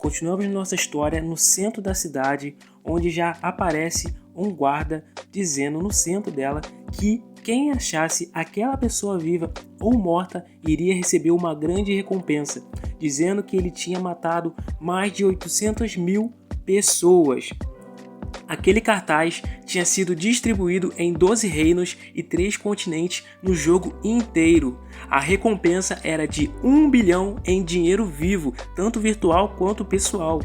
Continuamos nossa história no centro da cidade, onde já aparece um guarda dizendo no centro dela que quem achasse aquela pessoa viva ou morta iria receber uma grande recompensa, dizendo que ele tinha matado mais de 800.000 pessoas. Aquele cartaz tinha sido distribuído em 12 reinos e 3 continentes no jogo inteiro. A recompensa era de 1 bilhão em dinheiro vivo, tanto virtual quanto pessoal.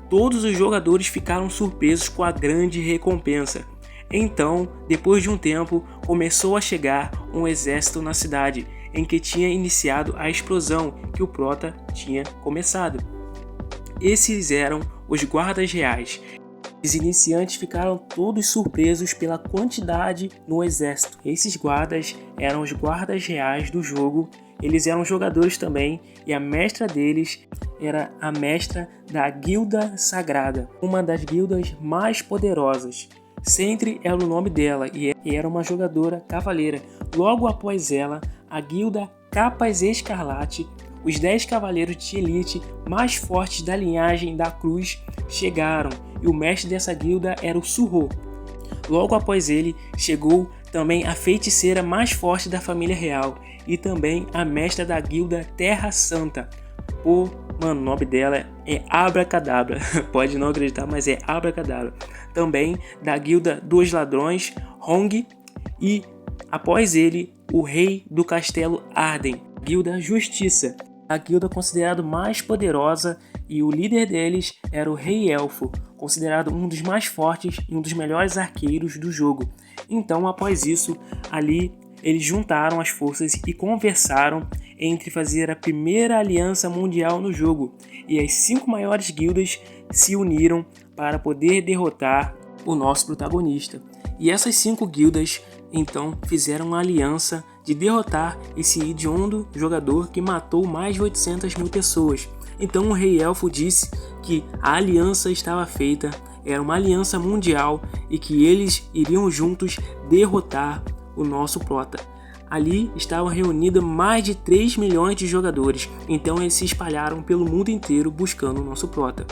Todos os jogadores ficaram surpresos com a grande recompensa. Então, depois de um tempo, começou a chegar um exército na cidade, em que tinha iniciado a explosão que o Prota tinha começado. Esses eram os guardas reais. Os iniciantes ficaram todos surpresos pela quantidade no exército. Esses guardas eram os guardas reais do jogo. Eles eram jogadores também e a mestra deles era a mestra da Guilda Sagrada, uma das guildas mais poderosas. Sentry era o nome dela e era uma jogadora cavaleira. Logo após ela, a Guilda Capas Escarlate, os 10 cavaleiros de elite mais fortes da linhagem da Cruz chegaram e o mestre dessa guilda era o Surro. Logo após ele, chegou também a feiticeira mais forte da família real e também a mestra da guilda Terra Santa. Mano, o nome dela é Abracadabra, pode não acreditar, mas é Abracadabra. Também da guilda dos ladrões, Hong, e após ele, o rei do castelo Arden, guilda Justiça. A guilda considerada mais poderosa e o líder deles era o Rei Elfo, considerado um dos mais fortes e um dos melhores arqueiros do jogo. Então, após isso, ali eles juntaram as forças e conversaram entre fazer a primeira aliança mundial no jogo, e as 5 maiores guildas se uniram para poder derrotar o nosso protagonista. E essas 5 guildas então fizeram uma aliança de derrotar esse hediondo jogador que matou mais de 800.000 pessoas. Então o Rei Elfo disse que a aliança estava feita, era uma aliança mundial e que eles iriam juntos derrotar o nosso Prota. Ali estavam reunidos mais de 3 milhões de jogadores, então eles se espalharam pelo mundo inteiro buscando o nosso Prota.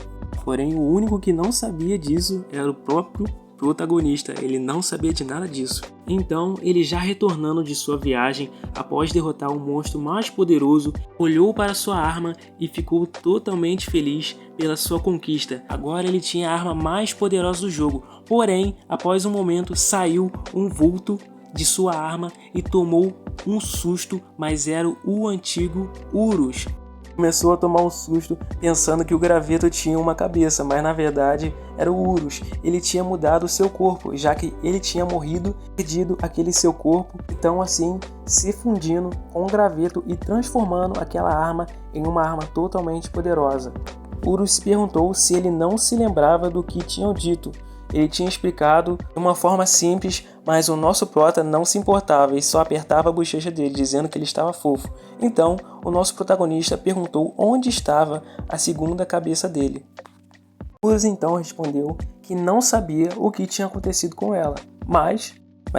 Porém, o único que não sabia disso era o próprio protagonista, ele não sabia de nada disso. Então, ele já retornando de sua viagem, após derrotar o monstro mais poderoso, olhou para sua arma e ficou totalmente feliz pela sua conquista. Agora ele tinha a arma mais poderosa do jogo, porém, após um momento, saiu um vulto de sua arma e tomou um susto, mas era o antigo Urus. Começou a tomar um susto pensando que o graveto tinha uma cabeça, mas na verdade era o Urus. Ele tinha mudado o seu corpo, já que ele tinha morrido, perdido aquele seu corpo, então assim se fundindo com o graveto e transformando aquela arma em uma arma totalmente poderosa. Urus se perguntou se ele não se lembrava do que tinham dito. Ele tinha explicado de uma forma simples, mas o nosso Prota não se importava e só apertava a bochecha dele, dizendo que ele estava fofo. Então, o nosso protagonista perguntou onde estava a segunda cabeça dele. Urus então respondeu que não sabia o que tinha acontecido com ela, mas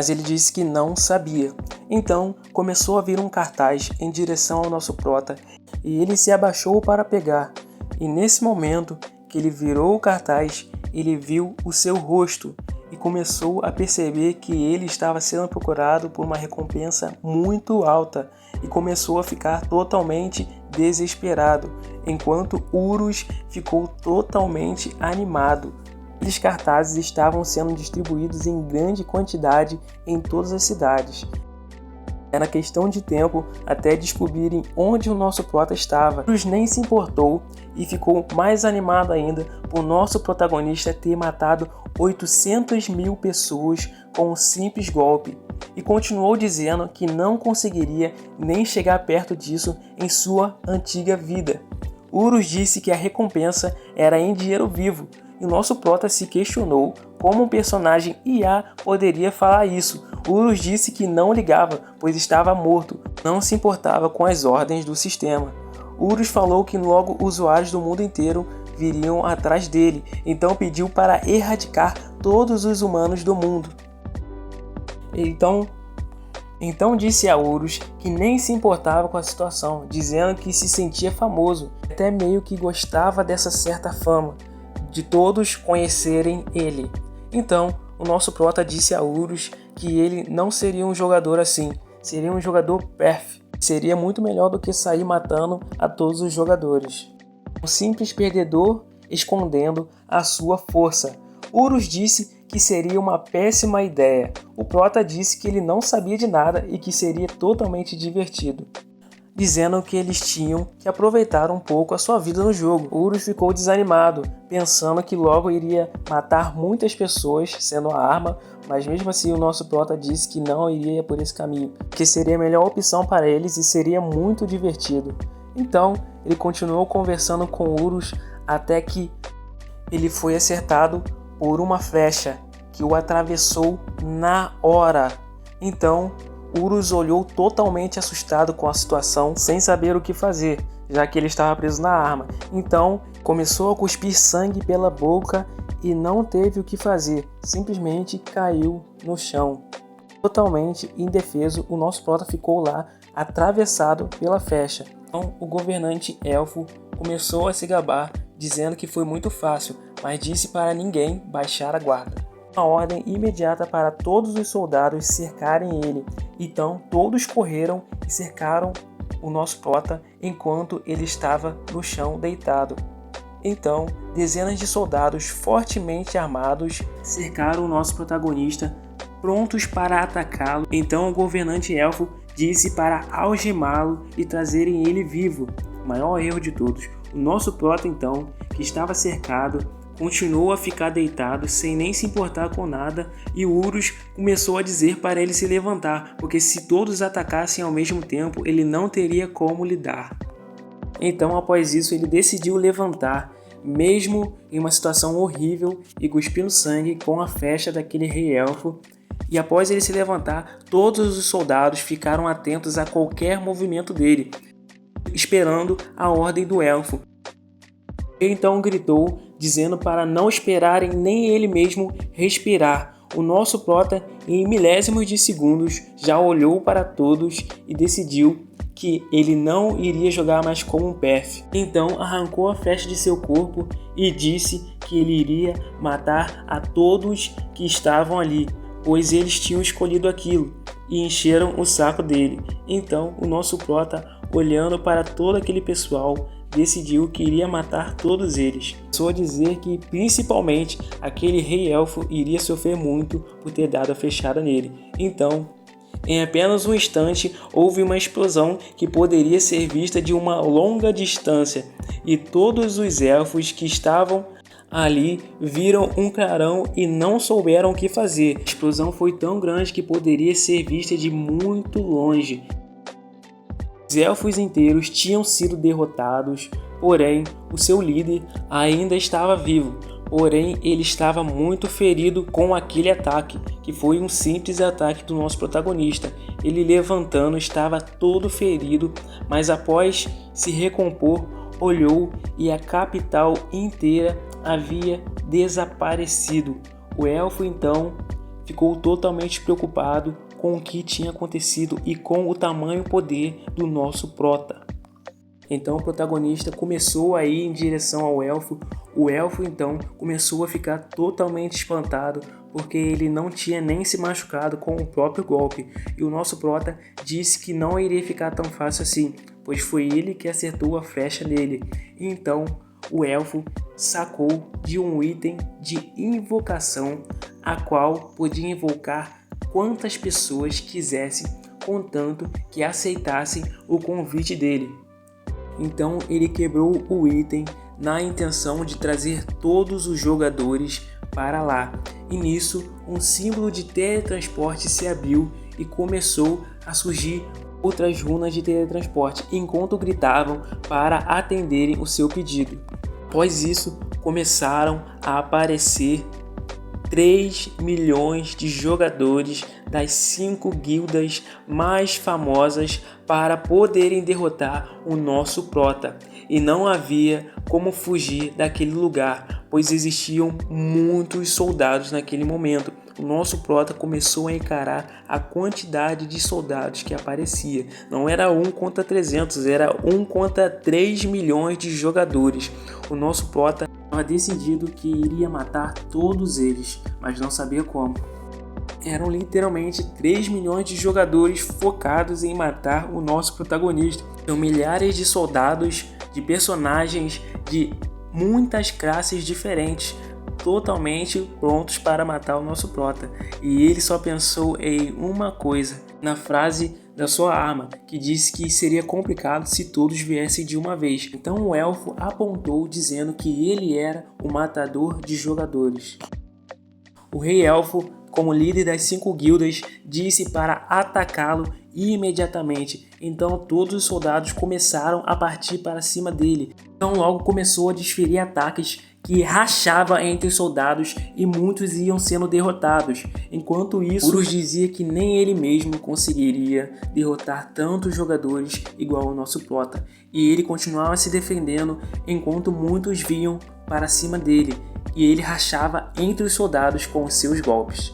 ele disse que não sabia. Então, começou a vir um cartaz em direção ao nosso Prota e ele se abaixou para pegar. E nesse momento que ele virou o cartaz, ele viu o seu rosto e começou a perceber que ele estava sendo procurado por uma recompensa muito alta e começou a ficar totalmente desesperado, enquanto Urus ficou totalmente animado. Esses cartazes estavam sendo distribuídos em grande quantidade em todas as cidades. Era questão de tempo até descobrirem onde o nosso Prota estava. Urus nem se importou e ficou mais animado ainda por nosso protagonista ter matado 800.000 pessoas com um simples golpe. E continuou dizendo que não conseguiria nem chegar perto disso em sua antiga vida. Urus disse que a recompensa era em dinheiro vivo. E o nosso Prota se questionou como um personagem IA poderia falar isso. Urus disse que não ligava, pois estava morto, não se importava com as ordens do sistema. Urus falou que logo usuários do mundo inteiro viriam atrás dele, então pediu para erradicar todos os humanos do mundo. Então, Então disse a Urus que nem se importava com a situação, dizendo que se sentia famoso, até meio que gostava dessa certa fama, de todos conhecerem ele. Então o nosso prota disse a Urus que ele não seria um jogador assim, seria um jogador perf, seria muito melhor do que sair matando a todos os jogadores. Um simples perdedor escondendo a sua força. Urus disse que seria uma péssima ideia. O prota disse que ele não sabia de nada e que seria totalmente divertido, dizendo que eles tinham que aproveitar um pouco a sua vida no jogo. Urus ficou desanimado, pensando que logo iria matar muitas pessoas sendo a arma, mas mesmo assim o nosso prota disse que não iria por esse caminho, que seria a melhor opção para eles e seria muito divertido. Então ele continuou conversando com Urus até que ele foi acertado por uma flecha que o atravessou na hora. Então Urus olhou totalmente assustado com a situação, sem saber o que fazer, já que ele estava preso na arma. Então começou a cuspir sangue pela boca e não teve o que fazer, simplesmente caiu no chão. Totalmente indefeso, o nosso prota ficou lá, atravessado pela flecha. Então o governante elfo começou a se gabar, dizendo que foi muito fácil, mas disse para ninguém baixar a guarda. Uma ordem imediata para todos os soldados cercarem ele. Então todos correram e cercaram o nosso prota enquanto ele estava no chão deitado. Então dezenas de soldados fortemente armados cercaram o nosso protagonista, prontos para atacá-lo. Então o governante elfo disse para algemá-lo e trazerem ele vivo. O maior erro de todos. O nosso prota então, que estava cercado, continuou a ficar deitado sem nem se importar com nada, e Urus começou a dizer para ele se levantar, porque se todos atacassem ao mesmo tempo, ele não teria como lidar. Então após isso ele decidiu levantar, mesmo em uma situação horrível e cuspindo sangue com a flecha daquele rei elfo. E após ele se levantar, todos os soldados ficaram atentos a qualquer movimento dele, esperando a ordem do elfo. Ele então gritou, dizendo para não esperarem nem ele mesmo respirar. O nosso prota, em milésimos de segundos, já olhou para todos e decidiu que ele não iria jogar mais como um perf. Então arrancou a flecha de seu corpo e disse que ele iria matar a todos que estavam ali, pois eles tinham escolhido aquilo e encheram o saco dele. Então o nosso prota, olhando para todo aquele pessoal, decidiu que iria matar todos eles. Começou a dizer que principalmente aquele rei elfo iria sofrer muito por ter dado a flechada nele. Então, em apenas um instante, houve uma explosão que poderia ser vista de uma longa distância, e todos os elfos que estavam ali viram um clarão e não souberam o que fazer. A explosão foi tão grande que poderia ser vista de muito longe. Os elfos inteiros tinham sido derrotados, porém o seu líder ainda estava vivo. Porém ele estava muito ferido com aquele ataque, que foi um simples ataque do nosso protagonista. Ele levantando estava todo ferido, mas após se recompor, olhou e a capital inteira havia desaparecido. O elfo então ficou totalmente preocupado com o que tinha acontecido e com o tamanho poder do nosso prota. Então o protagonista começou a ir em direção ao elfo. O elfo então começou a ficar totalmente espantado, porque ele não tinha nem se machucado com o próprio golpe. E o nosso prota disse que não iria ficar tão fácil assim, pois foi ele que acertou a flecha nele. Então o elfo sacou de um item de invocação, a qual podia invocar quantas pessoas quisessem, contanto que aceitassem o convite dele. Então ele quebrou o item na intenção de trazer todos os jogadores para lá. E nisso um símbolo de teletransporte se abriu e começou a surgir outras runas de teletransporte, enquanto gritavam para atenderem o seu pedido. Após isso, começaram a aparecer 3 milhões de jogadores das 5 guildas mais famosas para poderem derrotar o nosso prota. E não havia como fugir daquele lugar, pois existiam muitos soldados naquele momento. O o nosso prota começou a encarar a quantidade de soldados que aparecia. Não era 1 contra 300, era 1 contra 3 milhões de jogadores. O nosso prota estava decidido que iria matar todos eles, mas não sabia como. Eram literalmente 3 milhões de jogadores focados em matar o nosso protagonista. São milhares de soldados, de personagens de muitas classes diferentes, totalmente prontos para matar o nosso prota. E ele só pensou em uma coisa, na frase da sua arma, que disse que seria complicado se todos viessem de uma vez. Então o elfo apontou dizendo que ele era o matador de jogadores. O rei elfo, como líder das 5 guildas, disse para atacá-lo imediatamente. Então todos os soldados começaram a partir para cima dele. Então logo começou a desferir ataques que rachava entre os soldados e muitos iam sendo derrotados. Enquanto isso, Urus dizia que nem ele mesmo conseguiria derrotar tantos jogadores igual o nosso prota. E ele continuava se defendendo enquanto muitos vinham para cima dele. E ele rachava entre os soldados com os seus golpes.